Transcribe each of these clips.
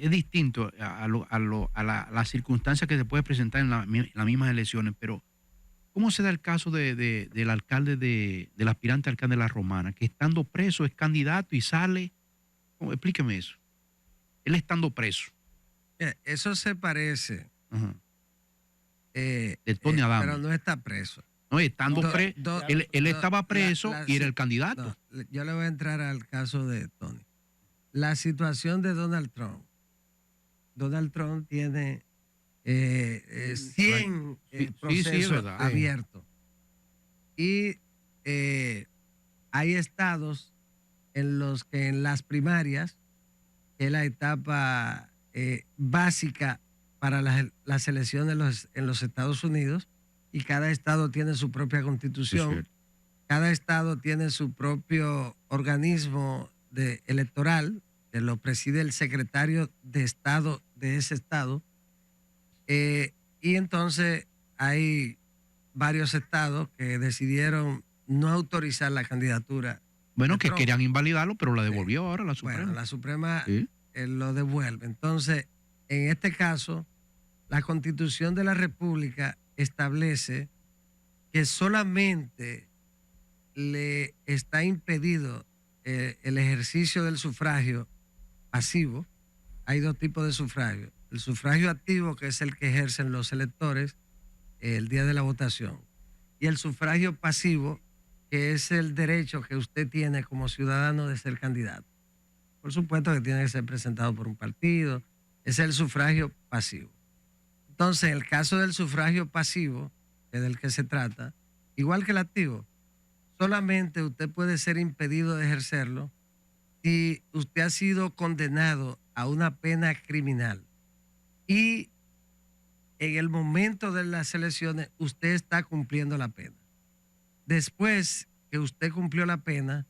es distinto a las circunstancias que se puede presentar en las mismas elecciones, pero ¿cómo se da el caso del alcalde, del aspirante alcalde de La Romana, que estando preso es candidato y sale? Explíqueme eso. Él estando preso. Eso se parece. Ajá. De Tony Adame. Pero no está preso. No, estando preso. Él estaba preso y era el candidato. No, yo le voy a entrar al caso de Tony. La situación de Donald Trump. Donald Trump tiene 100 procesos abiertos. Y hay estados en los que en las primarias, que es la etapa básica para las elecciones en los Estados Unidos, y cada estado tiene su propia constitución, cada estado tiene su propio organismo electoral, que lo preside el secretario de Estado de ese estado, y entonces hay varios estados que decidieron no autorizar la candidatura. Bueno, que querían invalidarlo, pero la devolvió ahora la Suprema. Bueno, la Suprema lo devuelve. Entonces, en este caso, la Constitución de la República establece que solamente le está impedido el ejercicio del sufragio pasivo. Hay dos tipos de sufragio. El sufragio activo, que es el que ejercen los electores el día de la votación, y el sufragio pasivo, que es el derecho que usted tiene como ciudadano de ser candidato. Por supuesto que tiene que ser presentado por un partido. Es el sufragio pasivo. Entonces, en el caso del sufragio pasivo, que es del que se trata, igual que el activo, solamente usted puede ser impedido de ejercerlo si usted ha sido condenado a una pena criminal y en el momento de las elecciones usted está cumpliendo la pena. Después que usted cumplió la pena,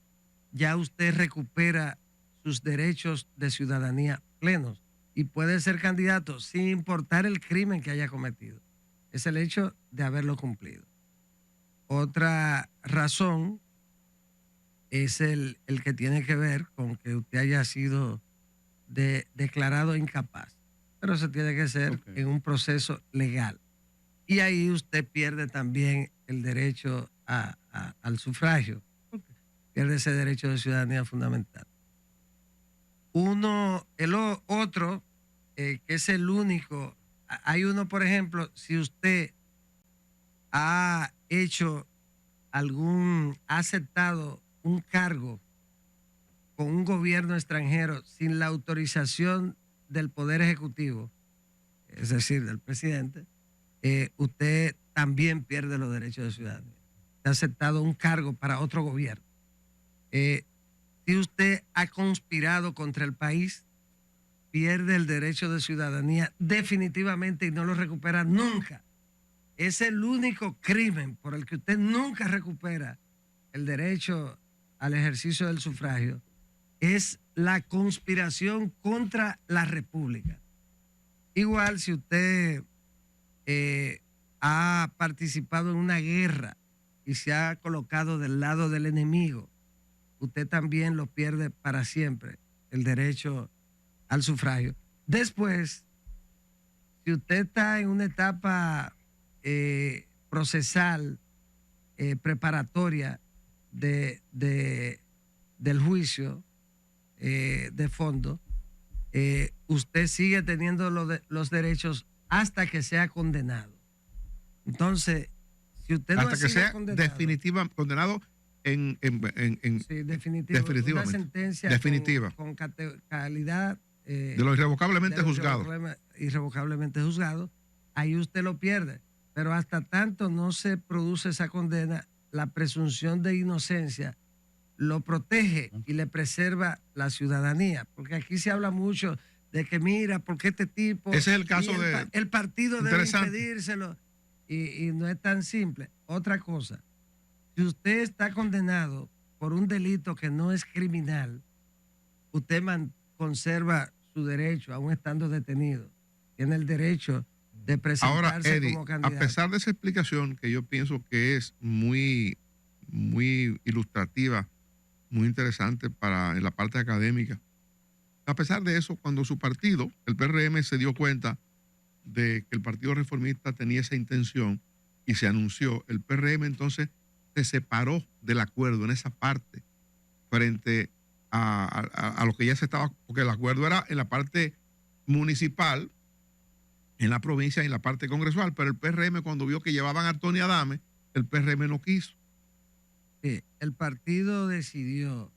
ya usted recupera sus derechos de ciudadanía plenos y puede ser candidato sin importar el crimen que haya cometido. Es el hecho de haberlo cumplido. Otra razón es el que tiene que ver con que usted haya sido declarado incapaz. Pero eso tiene que ser en un proceso legal. Y ahí usted pierde también el derecho al sufragio. Pierde ese derecho de ciudadanía fundamental. El otro, que es el único, hay uno, por ejemplo, si usted ha aceptado un cargo con un gobierno extranjero sin la autorización del Poder Ejecutivo, es decir, del presidente, usted también pierde los derechos de ciudadanía. Ha aceptado un cargo para otro gobierno. Si usted ha conspirado contra el país, pierde el derecho de ciudadanía definitivamente y no lo recupera nunca. Es el único crimen por el que usted nunca recupera el derecho al ejercicio del sufragio. Es la conspiración contra la República. Igual si usted ha participado en una guerra y se ha colocado del lado del enemigo, usted también lo pierde para siempre, el derecho al sufragio. Después, si usted está en una etapa procesal, preparatoria del juicio de fondo, usted sigue teniendo los derechos hasta que sea condenado. Entonces, si usted no hasta que sea condenado, condenado sí, definitivamente. Una sentencia definitiva con calidad de lo irrevocablemente juzgado. Irrevocablemente juzgado, ahí usted lo pierde. Pero hasta tanto no se produce esa condena, la presunción de inocencia lo protege y le preserva la ciudadanía. Porque aquí se habla mucho de que mira, porque este tipo... Ese es el caso el partido debe impedírselo. Y no es tan simple. Otra cosa, si usted está condenado por un delito que no es criminal, usted conserva su derecho, aún estando detenido. Tiene el derecho de presentarse ahora, Eddie, como candidato. A pesar de esa explicación que yo pienso que es muy ilustrativa, muy interesante en la parte académica, A pesar de eso, cuando su partido, el PRM, se dio cuenta de que el Partido Reformista tenía esa intención y se anunció, el PRM entonces se separó del acuerdo en esa parte frente a lo que ya se estaba, porque el acuerdo era en la parte municipal, en la provincia y en la parte congresual, pero el PRM cuando vio que llevaban a Tony Adame, el PRM no quiso. El partido decidió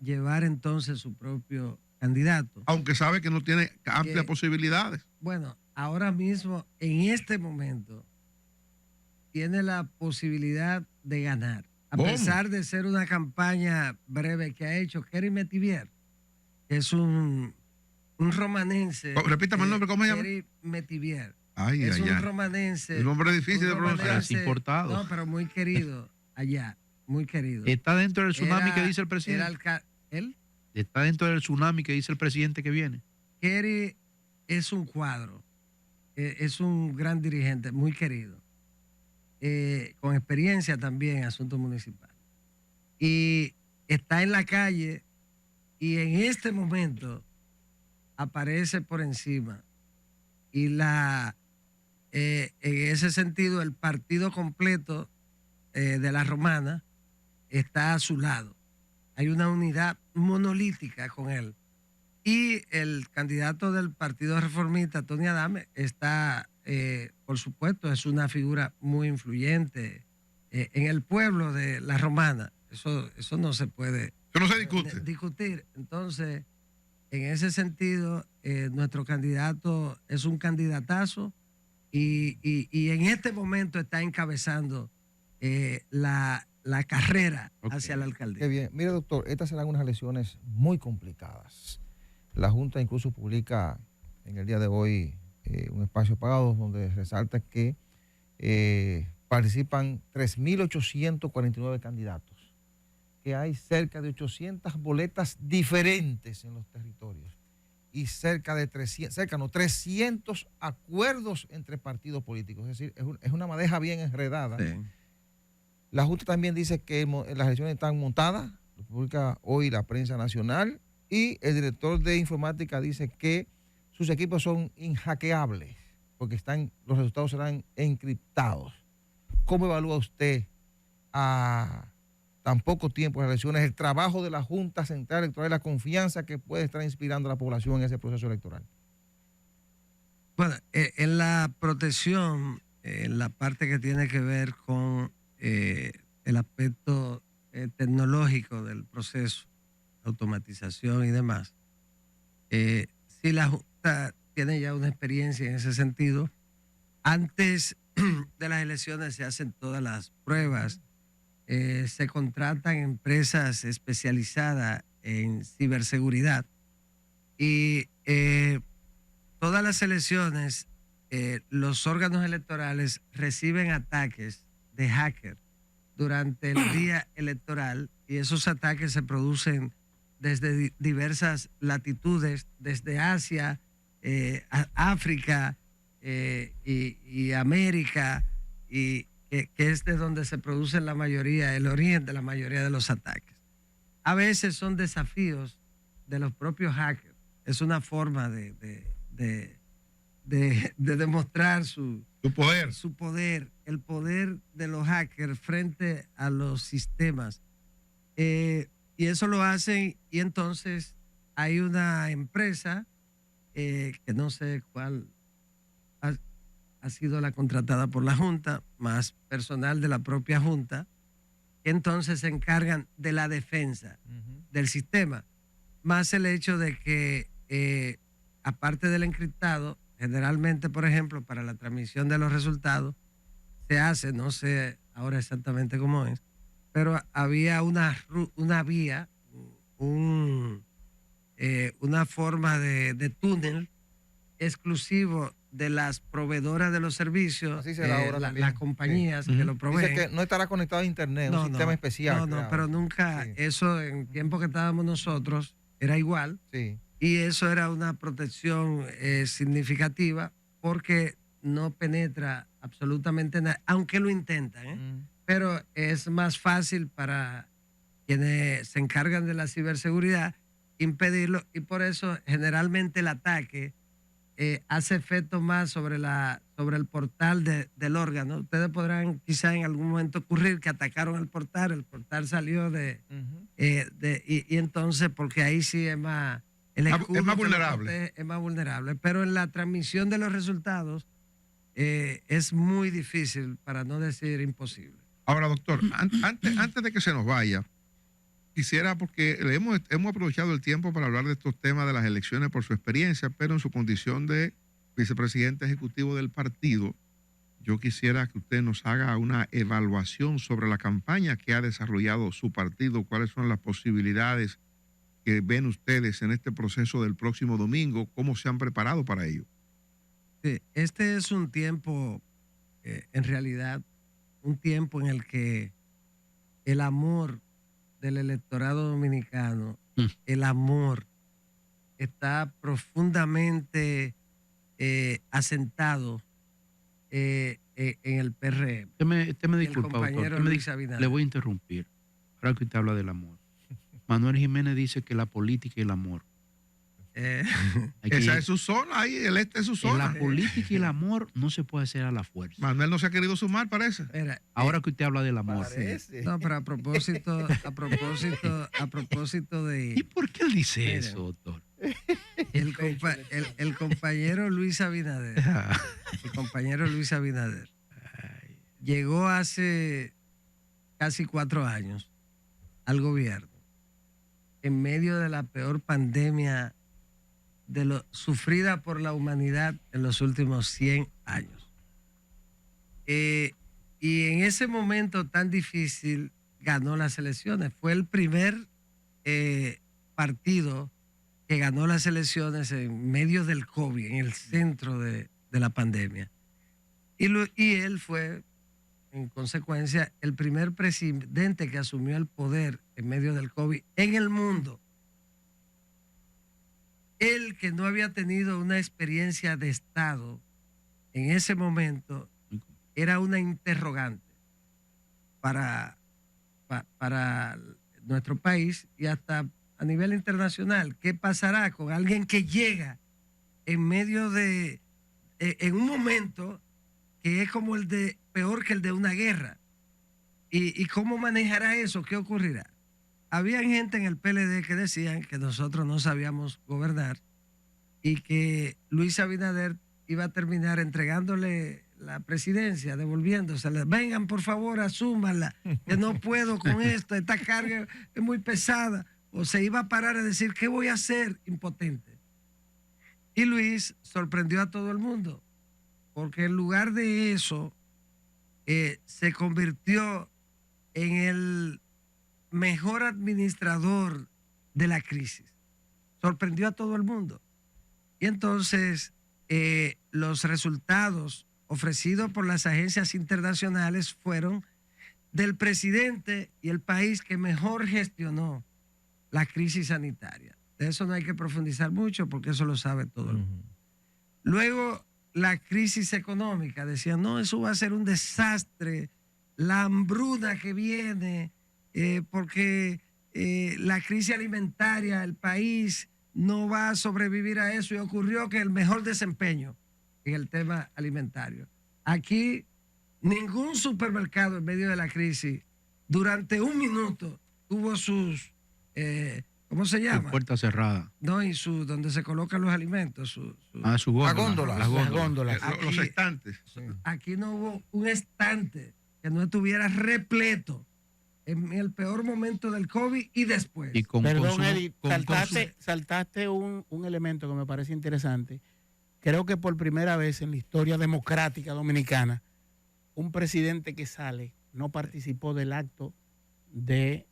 llevar entonces su propio candidato. Aunque sabe que no tiene amplias Que- posibilidades. Bueno, ahora mismo, en este momento, tiene la posibilidad de ganar. A ¿Cómo? pesar de ser una campaña breve que ha hecho Kerry Metivier, que es un romanense. Repítame el nombre, ¿cómo se llama? Kerry Metivier. Ay, Es ay, un ay. romanense. El nombre es difícil un de pronunciar. romanense, Es importado. No, pero muy querido allá, muy querido. Está dentro del tsunami Era- que dice el era presidente. él, Está dentro del tsunami que dice el presidente que viene. Kerry es un cuadro, es un gran dirigente, muy querido, con experiencia también en asuntos municipales. Y está en la calle y en este momento aparece por encima. Y en ese sentido, el partido completo de la Romana está a su lado. Hay una unidad monolítica con él. Y el candidato del Partido Reformista, Tony Adame, está, por supuesto, es una figura muy influyente en el pueblo de la Romana. Eso no se puede Eso no se discute. discutir. Entonces, en ese sentido, nuestro candidato es un candidatazo y en este momento está encabezando la carrera hacia la alcaldía. Qué bien. Mire, doctor, estas serán unas elecciones muy complicadas. La Junta incluso publica en el día de hoy un espacio pagado donde resalta que participan 3.849 candidatos, que hay cerca de 800 boletas diferentes en los territorios y cerca de 300 acuerdos entre partidos políticos. Es decir, es una madeja bien enredada. Sí. La Junta también dice que las elecciones están montadas, lo publica hoy la prensa nacional, y el director de informática dice que sus equipos son inhackeables, porque los resultados serán encriptados. ¿Cómo evalúa usted a tan poco tiempo de las elecciones el trabajo de la Junta Central Electoral y la confianza que puede estar inspirando a la población en ese proceso electoral? Bueno, en la protección, en la parte que tiene que ver con el aspecto tecnológico del proceso, automatización y demás, si la Junta tiene ya una experiencia en ese sentido, antes de las elecciones se hacen todas las pruebas, se contratan empresas especializadas en ciberseguridad y todas las elecciones, los órganos electorales reciben ataques de hacker durante el día electoral y esos ataques se producen desde diversas latitudes, desde Asia, África y América, y que es de donde se producen la mayoría, el oriente, la mayoría de los ataques. A veces son desafíos de los propios hackers. Es una forma de demostrar su poder, el poder de los hackers frente a los sistemas. Y eso lo hacen, y entonces hay una empresa que no sé cuál ha sido la contratada por la Junta, más personal de la propia Junta, que entonces se encargan de la defensa del sistema, más el hecho de que, aparte del encriptado, generalmente, por ejemplo, para la transmisión de los resultados, se hace, no sé ahora exactamente cómo es, pero había una vía, una forma de túnel exclusivo de las proveedoras de los servicios, Así será ahora también. las compañías Sí. que lo proveen. Dice que no estará conectado a internet, un sistema especial. No, creado. pero nunca, Sí. eso en tiempo que estábamos nosotros era igual. Sí. Y eso era una protección significativa porque no penetra absolutamente nada, aunque lo intentan, ¿eh? Pero es más fácil para quienes se encargan de la ciberseguridad impedirlo, y por eso generalmente el ataque hace efecto más sobre el portal del órgano. Ustedes podrán quizá en algún momento ocurrir que atacaron el portal salió y entonces, porque ahí sí es más, el escudo es más que lo vulnerable. protege es más vulnerable, pero en la transmisión de los resultados es muy difícil, para no decir imposible. Ahora, doctor, antes de que se nos vaya, quisiera, porque hemos aprovechado el tiempo para hablar de estos temas de las elecciones por su experiencia, pero en su condición de vicepresidente ejecutivo del partido, yo quisiera que usted nos haga una evaluación sobre la campaña que ha desarrollado su partido, cuáles son las posibilidades que ven ustedes en este proceso del próximo domingo, cómo se han preparado para ello. Sí, este es un tiempo, en realidad, un tiempo en el que el amor del electorado dominicano, el amor está profundamente asentado en el PRM. Usted me El disculpa, compañero doctor. Luis Abinader. Le voy a interrumpir. Ahora que usted habla del amor. Manuel Jiménez dice que la política y el amor. Hay que- Esa es su zona, ahí, el este es su en zona. la política y el amor no se puede hacer a la fuerza. Manuel no se ha querido sumar, parece. Mira, Ahora que usted habla del amor. Parece. no, pero a propósito ¿Y de por qué él dice Mira. eso, doctor? el compañero Luis Abinader, el compañero Luis Abinader llegó hace casi 4 años al gobierno en medio de la peor pandemia sufrida por la humanidad en los últimos 100 años. Y en ese momento tan difícil ganó las elecciones. Fue el primer partido que ganó las elecciones en medio del COVID, en el centro de la pandemia. Y él fue, en consecuencia, el primer presidente que asumió el poder en medio del COVID en el mundo. Él, que no había tenido una experiencia de Estado en ese momento, era una interrogante para nuestro país y hasta a nivel internacional. ¿Qué pasará con alguien que llega en medio en un momento que es como peor que el de una guerra? ¿Y cómo manejará eso? ¿Qué ocurrirá? Había gente en el PLD que decían que nosotros no sabíamos gobernar y que Luis Abinader iba a terminar entregándole la presidencia, devolviéndosela. Vengan, por favor, asúmanla, que no puedo con esto, esta carga es muy pesada. O se iba a parar a decir, ¿qué voy a hacer? Impotente. Y Luis sorprendió a todo el mundo, porque en lugar de eso, se convirtió en el mejor administrador de la crisis. Sorprendió a todo el mundo. Y entonces los resultados ofrecidos por las agencias internacionales fueron del presidente y el país que mejor gestionó la crisis sanitaria. De eso no hay que profundizar mucho porque eso lo sabe todo el mundo. Luego, la crisis económica. Decían, no, eso va a ser un desastre. La hambruna que viene, porque la crisis alimentaria, el país no va a sobrevivir a eso. Y ocurrió que el mejor desempeño en el tema alimentario. Aquí, ningún supermercado en medio de la crisis, durante un minuto, tuvo sus, ¿cómo se llama? Puerta cerrada. No, y donde se colocan los alimentos. Su góndola. La góndola. Los estantes. Aquí no hubo un estante que no estuviera repleto en el peor momento del COVID y después. Y con Perdón, consumo- Eddie, con saltaste un elemento que me parece interesante. Creo que por primera vez en la historia democrática dominicana, un presidente que sale no participó del acto de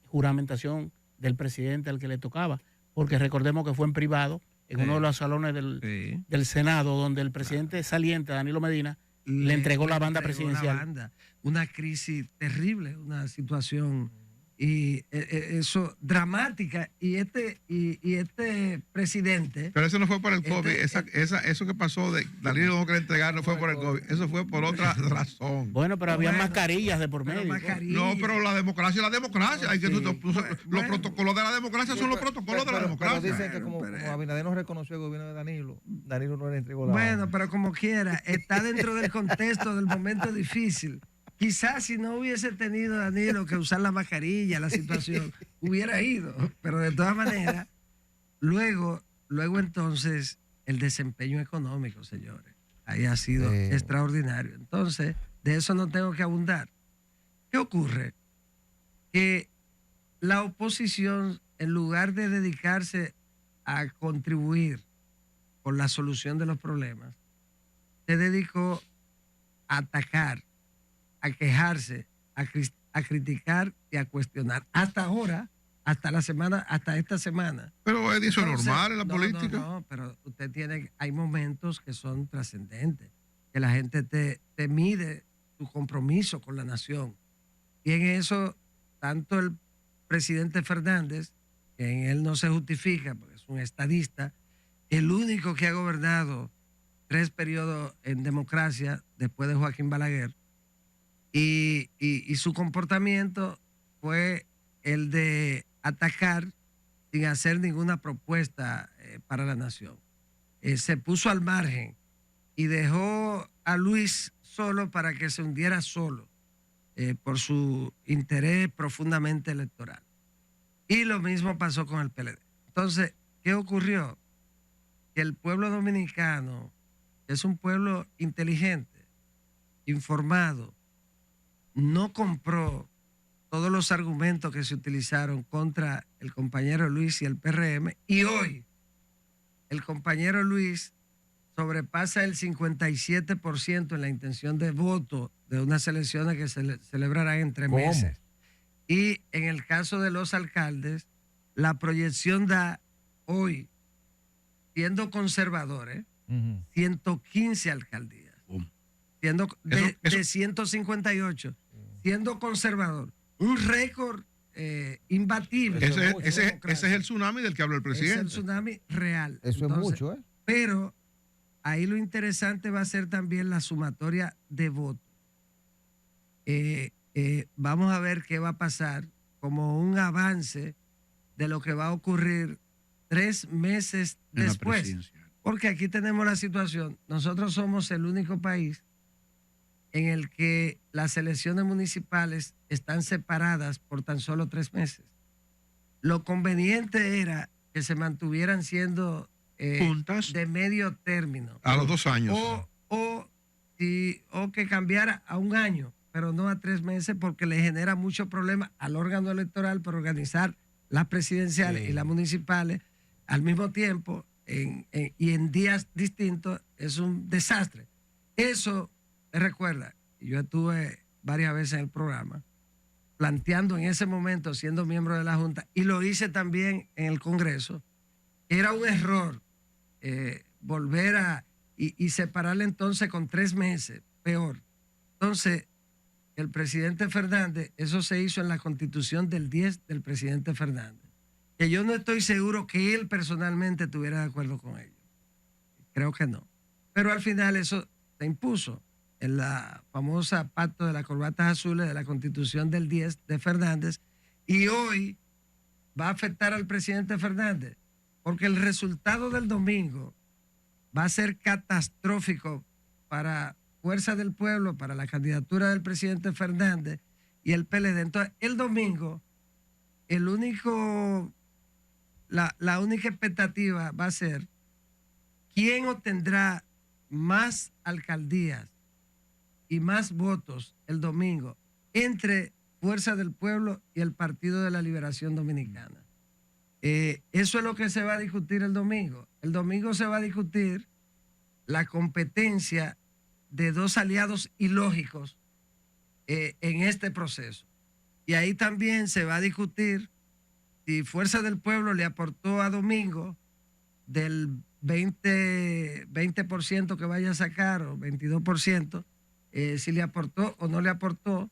juramentación del presidente al que le tocaba, porque recordemos que fue en privado, en uno de los salones del Senado, donde el presidente saliente, Danilo Medina, le entregó la banda presidencial. Una crisis terrible, una situación eso dramática. Y este presidente... Pero eso no fue por el COVID. Eso que pasó de Danilo no querer entregar no fue por el COVID. Eso fue por otra razón. Bueno, pero había mascarillas de por pero medio. No, pero la democracia es la democracia. Hay que Sí. los protocolos de la democracia son los protocolos de la Pero democracia. dicen que como Abinader no reconoció el gobierno de Danilo, Danilo no le entregó la Bueno, pero como quiera, está dentro del contexto del momento difícil. Quizás si no hubiese tenido Danilo que usar la mascarilla, la situación hubiera ido. Pero de todas maneras, luego entonces el desempeño económico, señores, ahí ha sido extraordinario. Entonces, de eso no tengo que abundar. ¿Qué ocurre? Que la oposición, en lugar de dedicarse a contribuir con la solución de los problemas, se dedicó a atacar, a quejarse, a criticar y a cuestionar. Hasta ahora, hasta esta semana. Pero eso es Entonces, normal en la no, política. No, pero hay momentos que son trascendentes, que la gente te mide tu compromiso con la nación. Y en eso, tanto el presidente Fernández, que en él no se justifica, porque es un estadista, el único que ha gobernado 3 periodos en democracia después de Joaquín Balaguer, y su comportamiento fue el de atacar sin hacer ninguna propuesta para la nación. Se puso al margen y dejó a Luis solo para que se hundiera solo por su interés profundamente electoral. Y lo mismo pasó con el PLD. Entonces, ¿qué ocurrió? Que el pueblo dominicano es un pueblo inteligente, informado, no compró todos los argumentos que se utilizaron contra el compañero Luis y el PRM, y hoy el compañero Luis sobrepasa el 57% en la intención de voto de unas elecciones que se celebrarán en 3 meses. Y en el caso de los alcaldes, la proyección da hoy, siendo conservadores, 115 alcaldías, siendo de 158, siendo conservador. Un récord imbatible. Ese es el tsunami del que habló el presidente. Es el tsunami real. Eso Entonces, es mucho, ¿eh? Pero ahí lo interesante va a ser también la sumatoria de votos. Vamos a ver qué va a pasar como un avance de lo que va a ocurrir 3 meses En la después. presidencial. Porque aquí tenemos la situación. Nosotros somos el único país en el que las elecciones municipales están separadas por tan solo 3 meses. Lo conveniente era que se mantuvieran siendo Juntas. de medio término. A los 2 años. O que cambiara a 1 año, pero no a 3 meses, porque le genera mucho problema al órgano electoral por organizar las presidenciales y las municipales al mismo tiempo y en días distintos. Es un desastre. Eso, recuerda, yo estuve varias veces en el programa planteando en ese momento, siendo miembro de la Junta, y lo hice también en el Congreso, era un error volver y separarle entonces con 3 meses, peor. Entonces, el presidente Fernández, eso se hizo en la Constitución del 10 del presidente Fernández, que yo no estoy seguro que él personalmente estuviera de acuerdo con ello. Creo que no. Pero al final eso se impuso en la famosa pacto de las corbatas azules de la Constitución del 10 de Fernández, y hoy va a afectar al presidente Fernández, porque el resultado del domingo va a ser catastrófico para Fuerza del Pueblo, para la candidatura del presidente Fernández y el PLD. Entonces, el domingo, la única expectativa va a ser quién obtendrá más alcaldías y más votos el domingo entre Fuerza del Pueblo y el Partido de la Liberación Dominicana. Eso es lo que se va a discutir el domingo. El domingo se va a discutir la competencia de 2 aliados ilógicos en este proceso. Y ahí también se va a discutir si Fuerza del Pueblo le aportó a Domingo del 20% que vaya a sacar, o 22%, si le aportó o no le aportó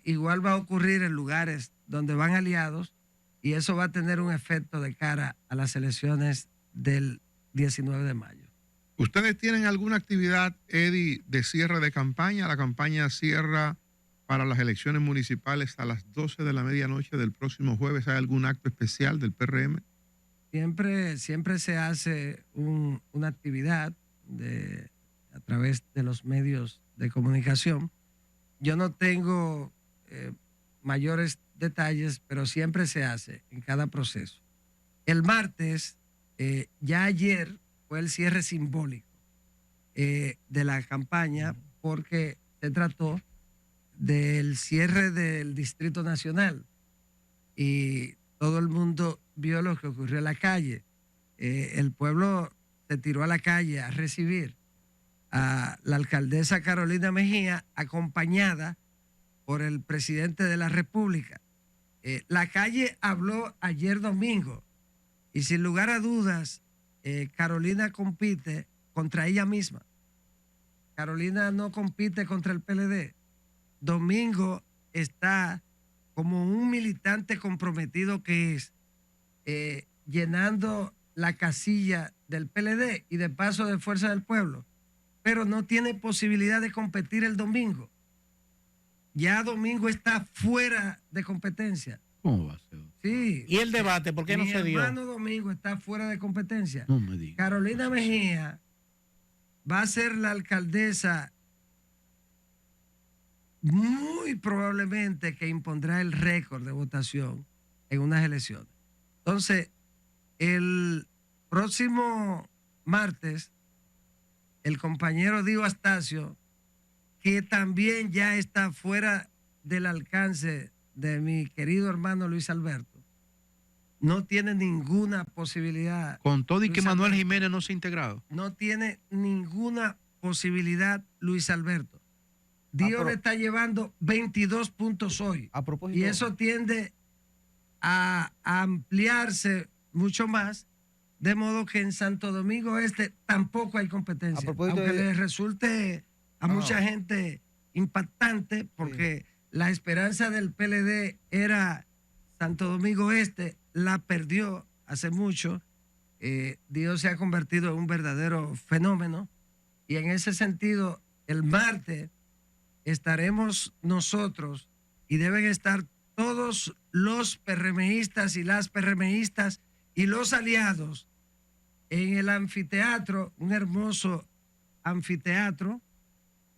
igual va a ocurrir en lugares donde van aliados y eso va a tener un efecto de cara a las elecciones del 19 de mayo. ¿Ustedes tienen alguna actividad, Eddie, de cierre de campaña? La campaña cierra para las elecciones municipales a las 12 de la medianoche del próximo jueves. ¿Hay algún acto especial del PRM? Siempre se hace una actividad a través de los medios de comunicación. Yo no tengo mayores detalles, pero siempre se hace en cada proceso. El martes, ya ayer, fue el cierre simbólico de la campaña porque se trató del cierre del Distrito Nacional y todo el mundo vio lo que ocurrió en la calle. El pueblo se tiró a la calle a recibir a la alcaldesa Carolina Mejía, acompañada por el presidente de la República. La calle habló ayer domingo y sin lugar a dudas, Carolina compite contra ella misma. Carolina no compite contra el PLD. Domingo está como un militante comprometido que es, llenando la casilla del PLD y de paso de Fuerza del Pueblo, pero no tiene posibilidad de competir el domingo. Ya Domingo está fuera de competencia. ¿Cómo va a ser? Sí. ¿Y el debate? ¿Por qué no se dio? Mi hermano Domingo está fuera de competencia. No me digas. Carolina Mejía va a ser la alcaldesa muy probablemente que impondrá el récord de votación en unas elecciones. Entonces, el próximo martes, el compañero Dio Astacio, que también ya está fuera del alcance de mi querido hermano Luis Alberto, no tiene ninguna posibilidad. Con todo y que Luis Manuel Alberto Jiménez no se ha integrado. no tiene ninguna posibilidad Luis Alberto. Dio le está llevando 22 puntos hoy. A propósito, Y eso tiende a ampliarse mucho más, de modo que en Santo Domingo Este tampoco hay competencia. A propósito aunque de- le resulte a mucha gente impactante, porque la esperanza del PLD era Santo Domingo Este, la perdió hace mucho. Dios se ha convertido en un verdadero fenómeno y en ese sentido el martes estaremos nosotros y deben estar todos los PRMistas y las PRMistas y los aliados en el anfiteatro, un hermoso anfiteatro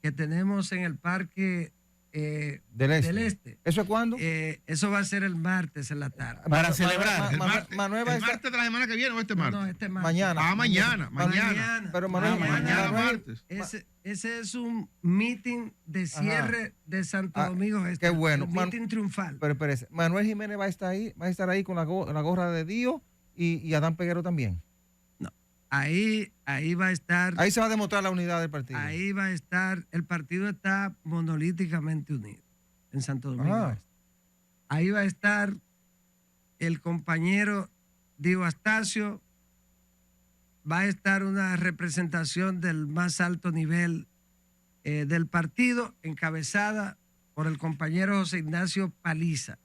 que tenemos en el Parque del Este. ¿Eso es cuándo? Eso va a ser el martes en la tarde. Para celebrar. Manuel va a ¿El estar martes de la semana que viene o este martes? No, este martes. mañana. Ah, mañana. Pero Manuel, Mañana Manuel- martes. Ese es un meeting de cierre de Santo Domingo Este. qué bueno. El meeting triunfal. Pero espérese, Manuel Jiménez va a estar ahí con la gorra de Dio y Adán Peguero también. No, ahí va a estar. Ahí se va a demostrar la unidad del partido. Ahí va a estar. El partido está monolíticamente unido en Santo Domingo Este. Ahí va a estar el compañero Dio Astacio. Va a estar una representación del más alto nivel del partido, encabezada por el compañero José Ignacio Paliza,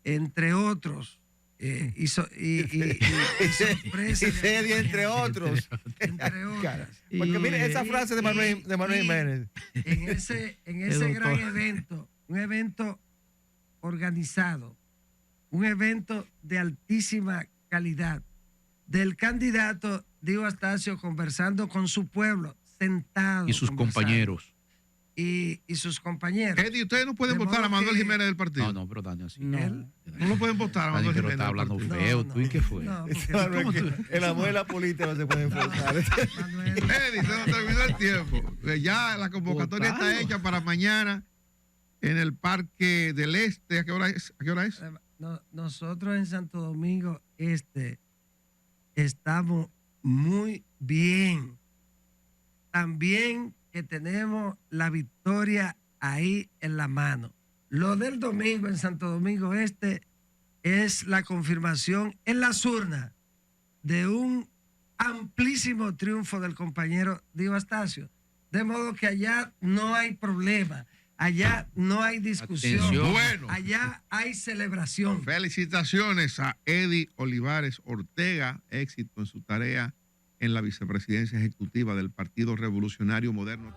entre otros. Y sorpresa. Y serie, entre otros. Entre otras. Porque mire esa frase de Manuel Jiménez. En ese gran evento, un evento organizado, un evento de altísima calidad, del candidato Dio Astacio conversando con su pueblo, sentado. Y sus compañeros. Y sus compañeros. Eddie, ustedes no pueden De votar a modo Manuel que- Jiménez del partido. No, no, pero Dani, así. No. No lo pueden votar a Dani, Manuel pero Jiménez. está del hablando partido. feo. ¿Tú y qué fue? No, porque Manuel, ¿Cómo el amor de la política no se puede enfrentar. Manuel, Eddie, se nos terminó el tiempo. Ya la convocatoria está Votado. hecha para mañana en el Parque del Este. ¿A qué hora es? nosotros en Santo Domingo Este estamos muy bien. También que tenemos la victoria ahí en la mano. Lo del domingo en Santo Domingo Este es la confirmación en las urnas de un amplísimo triunfo del compañero Dio Astacio. De modo que allá no hay problema. Allá no hay discusión. Atención. Bueno. Allá hay celebración. Felicitaciones a Eddie Olivares Ortega, éxito en su tarea en la vicepresidencia ejecutiva del Partido Revolucionario Moderno.